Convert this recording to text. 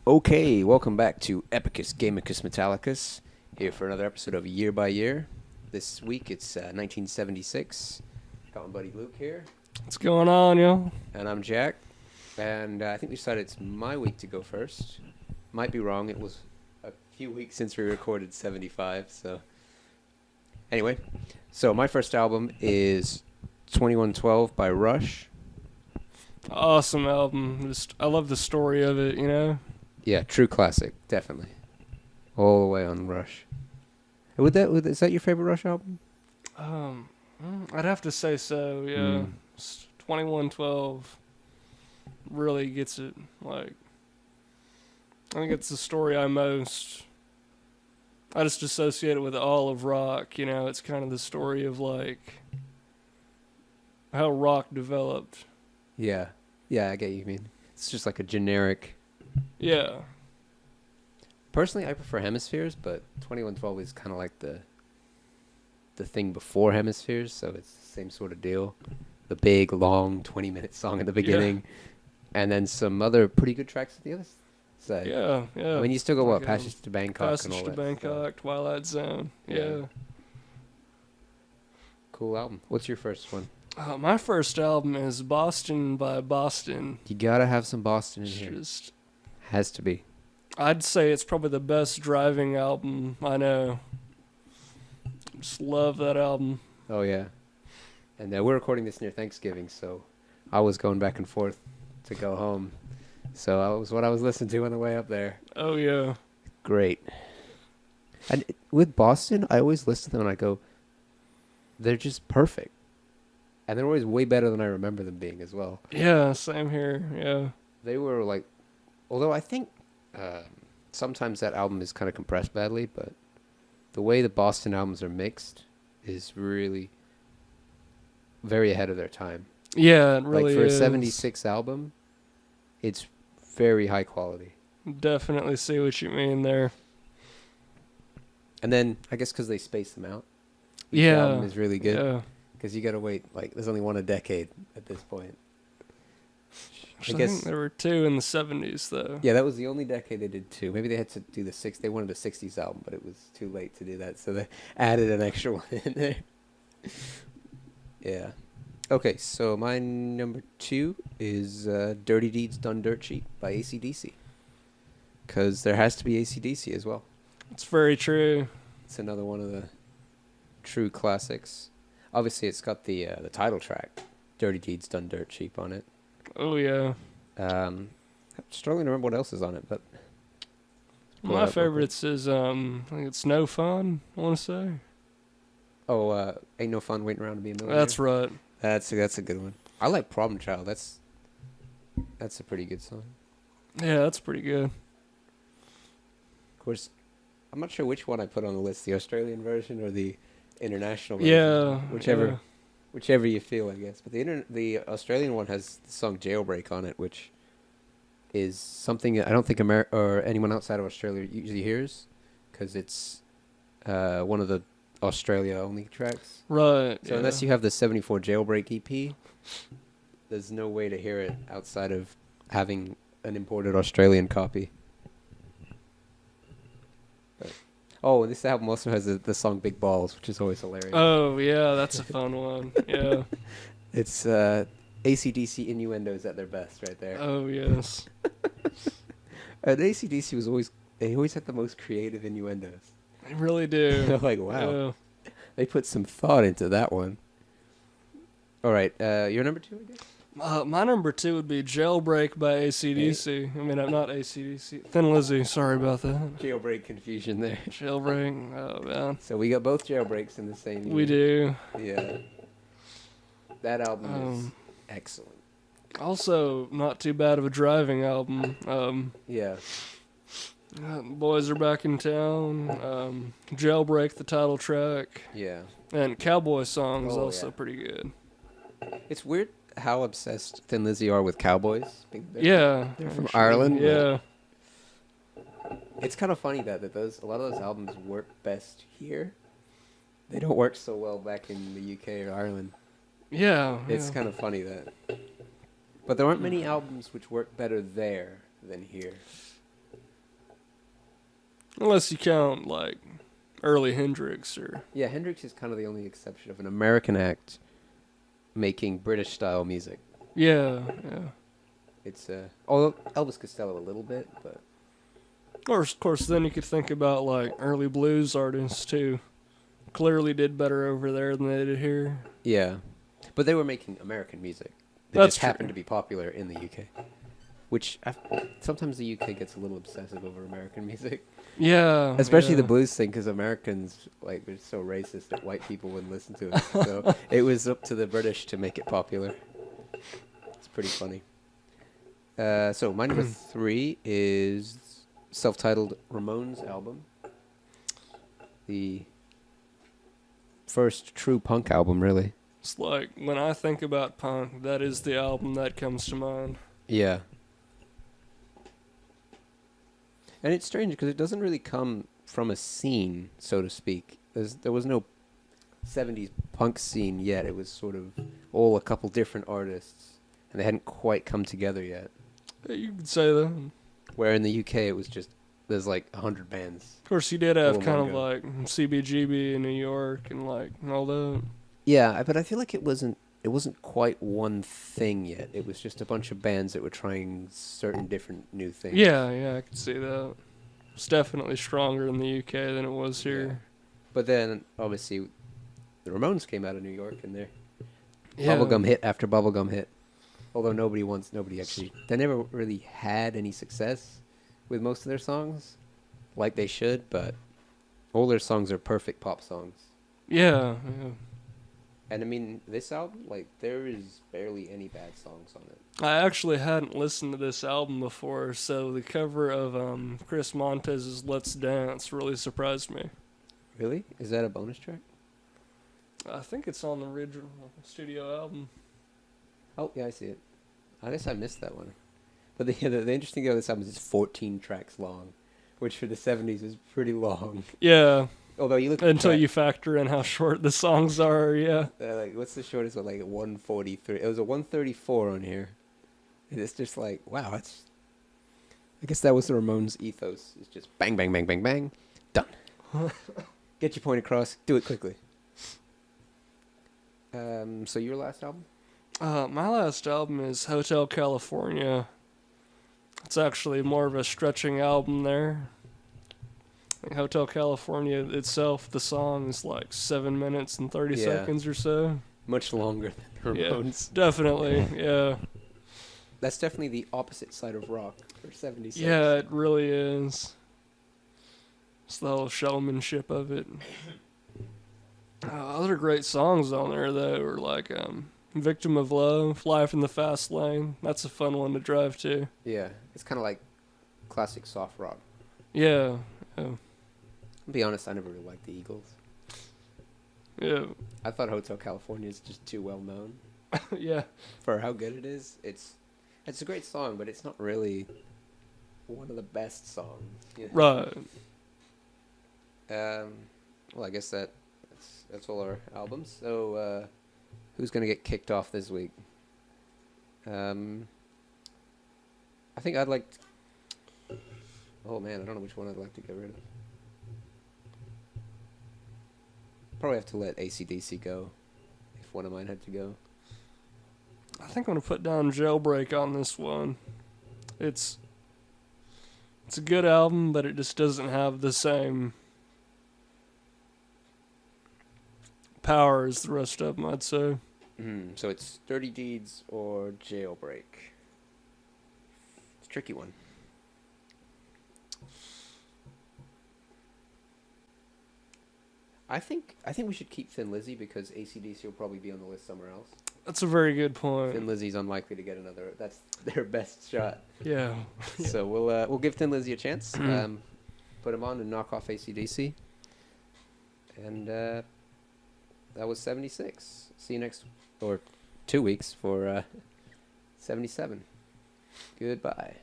Okay, welcome back to Epicus Gamicus Metallicus, here for another episode of Year by Year. This week it's 1976. Got my buddy Luke here, What's going on, yo? and I'm Jack. And I think we decided it's my week to go first. Might be wrong, it was a few weeks since we recorded 75, so... Anyway, so my first album is 2112 by Rush. Awesome album. I love the story of it, you know? Yeah, true classic, definitely. All the way on Rush. Is that your favorite Rush album? I'd have to say so, yeah. 2112 really gets it, like... I think it's the story I just associate it with all of rock, you know? It's kind of the story of, like, how rock developed. Yeah. Yeah, I get what you mean. It's just like a generic... Yeah. Personally, I prefer Hemispheres, but 2112 is kind of like the thing before Hemispheres, so it's the same sort of deal. The big, long, 20-minute song at the beginning, and then some other pretty good tracks at the other side. Yeah, yeah. I mean, you still go, Like, Passage to Bangkok and all Passage to that Bangkok, stuff. Twilight Zone. Yeah. Cool album. What's your first one? My first album is Boston by Boston. You gotta have some Boston in It's here. just, Has to be. I'd say it's probably the best driving album I know. Just love that album. Oh, yeah. And we're recording this near Thanksgiving, so I was going back and forth to go home. So that was what I was listening to on the way up there. Oh yeah. Great. And with Boston, I always listen to them and I go, they're just perfect. And they're always way better than I remember them being as well. Yeah, same here. Yeah. They were like, although I think sometimes that album is kind of compressed badly, but the way the Boston albums are mixed is really very ahead of their time. Yeah, it really like for is. a 76 album, it's very high quality. Definitely see what you mean there. And then I guess because they space them out, each Yeah. album is really good. Yeah. Because you got to wait, like, there's only one a decade at this point. I think there were two in the 70s, though. Yeah, that was the only decade they did two. Maybe they had to do they wanted a 60s album, but it was too late to do that, so they added an extra one in there. Yeah. Okay, so my number 2 is Dirty Deeds Done Dirt Cheap by AC/DC. Because there has to be AC/DC as well. It's very true. It's another one of the true classics. Obviously, it's got the title track, Dirty Deeds Done Dirt Cheap, on it. Oh, yeah. I'm struggling to remember what else is on it, but... My favorites is, I think it's No Fun, I want to say. Oh, Ain't No Fun Waiting Around to Be a Millionaire. That's right. That's a good one. I like Problem Child. That's a pretty good song. Yeah, that's pretty good. Of course, I'm not sure which one I put on the list, the Australian version or the international version. Yeah. Whichever you feel, I guess. But the Australian one has the song Jailbreak on it, which is something I don't think or anyone outside of Australia usually hears, because it's one of the Australia-only tracks. Right. So unless you have the 74 Jailbreak EP, there's no way to hear it outside of having an imported Australian copy. Oh, and this album also has the song Big Balls, which is always hilarious. Oh, yeah, that's a fun one. Yeah. It's AC/DC innuendos at their best right there. Oh, yes. And AC/DC they always had the most creative innuendos. They really do. Like, wow. Yeah. They put some thought into that one. All right, your number 2, I guess? My number 2 would be Jailbreak by AC/DC. I mean, I'm not AC/DC. Thin Lizzy, sorry about that. Jailbreak confusion there. Jailbreak, oh, man. So we got both Jailbreaks in the same year. We do. Yeah. That album is excellent. Also, not too bad of a driving album. Yeah. Boys Are Back in Town, Jailbreak, the title track, Yeah. and Cowboy Song's Oh, also yeah. pretty good. It's weird how obsessed Thin Lizzy are with cowboys. Yeah. They're from actually, Ireland, but- Yeah. It's kind of funny that a lot of those albums work best here. They don't work so well back in the UK or Ireland. Yeah. It's yeah. kind of funny that. But there aren't many albums which work better there than here. Unless you count like early Hendrix or Yeah, Hendrix is kind of the only exception of an American act making British style music. yeah, yeah. It's although Elvis Costello a little bit, but Or of course, then you could think about like early blues artists too. Clearly did better over there than they did here. yeah, but they were making American music. That That's just happened true. to be popular in the UK, which sometimes the UK gets a little obsessive over American music, Yeah, especially the yeah. blues thing, because Americans like they're so racist that white people wouldn't listen to it. So it was up to the British to make it popular. It's pretty funny. So my number 3 is self-titled Ramones album, the first true punk album, really. It's like when I think about punk, that is the album that comes to mind. Yeah. And it's strange because it doesn't really come from a scene, so to speak. There was no 70s punk scene yet. It was sort of all a couple different artists, and they hadn't quite come together yet. Yeah, you could say that. Of Where in the UK, it was just, there's like 100 bands. course, you did have All in kind one of go. like CBGB in New York and like all that. Yeah, but I feel like it wasn't quite one thing yet. It was just a bunch of bands that were trying certain different new things. Yeah, yeah, I could see that. It's definitely stronger in the UK than it was Yeah. here. But then, obviously, the Ramones came out of New York, and they're Yeah. bubblegum hit after bubblegum hit. Although they never really had any success with most of their songs, like they should, but all their songs are perfect pop songs. Yeah, yeah. And I mean, this album, like, there is barely any bad songs on it. I actually hadn't listened to this album before, so the cover of Chris Montez's "Let's Dance" really surprised me. Really? Is that a bonus track? I think it's on the original studio album. Oh, yeah, I see it. I guess I missed that one. But the interesting thing about this album is it's 14 tracks long, which for the 70s is pretty long. Yeah, Although you look at until you factor in how short the songs are. Yeah, like, what's the shortest one? Like 143. It was a 134 on here. And it's just like, wow, that's. I guess that was the Ramones' ethos. It's just bang, bang, bang, bang, bang, done. Get your point across. Do it quickly. So your last album? my last album is Hotel California. It's actually more of a stretching album there. Like Hotel California itself, the song is like 7 minutes and 30 Yeah. seconds or so. Much longer than the Yeah, Ramones. definitely. Yeah. That's definitely the opposite side of rock for 76. Yeah, it really is. It's the whole showmanship of it. Other great songs on there though are like "Victim of Love," "Life in the Fast Lane." That's a fun one to drive to. Yeah, it's kind of like classic soft rock. Yeah, yeah, I'll be honest, I never really liked the Eagles. yeah, I thought Hotel California is just too well known yeah. for how good it is. It's a great song, but it's not really one of the best songs. You know? Right. Well, I guess that's all our albums. So, who's gonna get kicked off this week? I think I'd like. Oh man, I don't know which one I'd like to get rid of. Probably have to let AC/DC go, if one of mine had to go. I think I'm gonna put down Jailbreak on this one. It's a good album, but it just doesn't have the same power as the rest of them, I'd say. So it's Dirty Deeds or Jailbreak. It's a tricky one. I think we should keep Thin Lizzy because AC/DC will probably be on the list somewhere else. That's a very good Thin point. Lizzy's unlikely to get another. That's their best shot. Yeah. So we'll give Thin Lizzy a chance. Put him on and knock off AC/DC. And that was 76. See you next or 2 weeks for 77. Goodbye.